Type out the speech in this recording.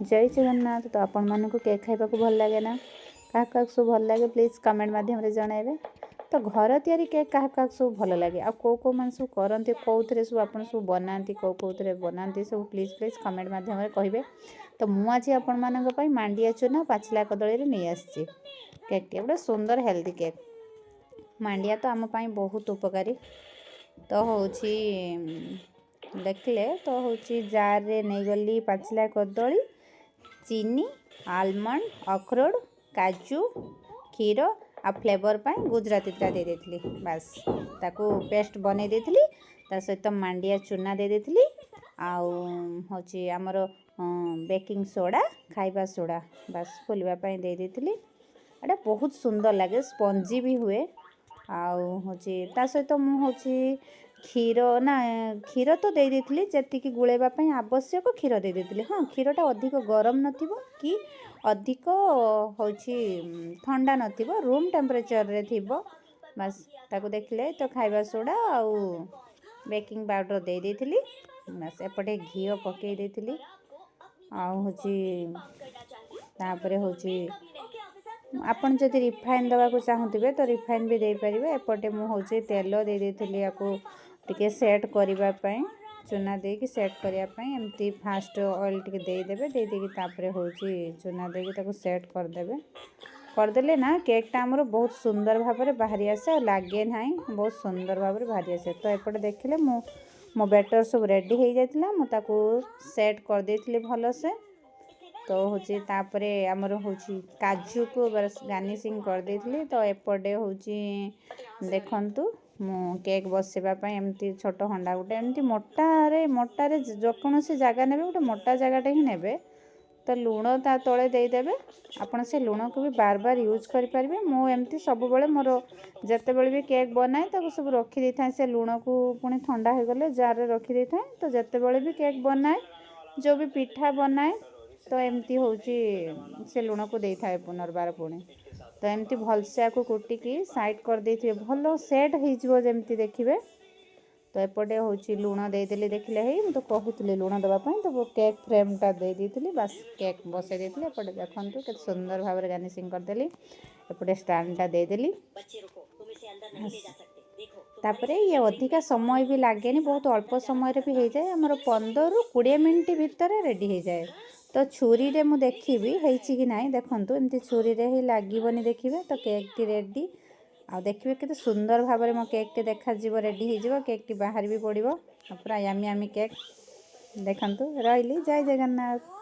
जय जगन्नाथ। तो आपण मानक केक खाइबा को भल लगे ना क्या सब भल लगे प्लीज कमेंट माध्यम जनइबे। तो घर तैयारी केक क्या सब भल लगे आ कौ मान सब करते कौन सब आप सब बनाती कौन बनाती सब प्लीज प्लीज कमेंट माध्यम कहे। तो मुझे आपण मानक मांडिया चूना पाचिला कदली नहीं आसी केक टे गोटे सुंदर हेल्दी केक। मांडिया तो आम बहुत उपकारी। तो हूँ देखले तो हूँ जार रे नहीं गली पाचिला कदली चीनी आलमंड अखरोट काजू क्षीर आ फ्लेवर पाई गुजराती दे देती बास ताकू पेस्ट बने देती सहित मांडिया चूना दे देती हूँ आमर बेकिंग सोडा खाइबा सोडा बास फुलवाई दे देती। एटा बहुत सुंदर लगे स्पंजी भी हुए हूँ सहित मुझे क्षीर ना क्षीर तो दे देती जी गुलेबापी आवश्यक क्षीर दे देती। हाँ क्षीरटा अधिक गरम नथिबो कि अधिक हूँ ठंडा नथिबो रूम टेम्परेचर रे थिबो बस ताको देखले तो खाइबा सोडा आउ बेकिंग पाउडर दे देती बस एपटे घी पकई देती हूँ आपन जदि रिफाइन दवा को चाहूबे तो रिफाइन भी दे पारे। एपटे मुझे तेल दे देती आपको टिके सेट करने चूना देकी सेट करने एमती फास्ट ऑयल टिके देदेवे देदेकी हूँ चूना देकी सेट करदे ना केकटा आमर बहुत सुंदर भाव में बाहरी आसे और लगे ना बहुत सुंदर भाव में बाहरी आसे। तो एपटे देखिले मो बैटर सब रेडी हो जाता मुझे सेट कर देती भल से। तो हूँ तापरे आमर हूँ काजू को गार्निशिंग कर देती। तो एपटे हूँ देखंतु मु केक बसवाई एमती छोट हंडा गोटे एमती मोटारे मोटारे जेकोसी जगह ने गोटे मोटा जगहटे ही ने तो लुण ता तले देदेवे आपन से लुण को भी बार बार यूज करें। मु एमती सब बेले मोर जिते बड़े भी केक बनाए तो सब रखी था से लुण को पुणी ठंडा हो गले जार रे रखी था। तो जिते बड़े भी केक बनाए जो भी पिठा बनाए तो एमती हूँ से लुण को दे था पुनर्बार पुणी तो एमती भलसे आपको कुटिकी साइड कर देथिबे भल सेट हो जमती देखिए। तो एपटे हूँ लुण देदेली देखिले ही तो कहूली लुण देवाई तो केक फ्रेमटा दे देती बस केक बसई देती। एपटे देखते के सुंदर भाव में गार्निशिंग करदेली एपटे स्टैंडटा देदेली तापरे ये अधिका समय भी लगे बहुत अल्प समय भी हो जाए आमर 15 ରୁ 20 मिनट भितर रेडी हो जाए। तो छुरी रे मु देखी कि ना देखंतु एमती छुरी रे ही लागबनी देखिए। तो केक टी रेडी आ देखिए केते सुंदर भाव में मो केक टी देखा जीवो रेडी हो केक टी बाहर भी पड़ो पूरा यामी यामी केक देखंतु रही जय जगन्नाथ।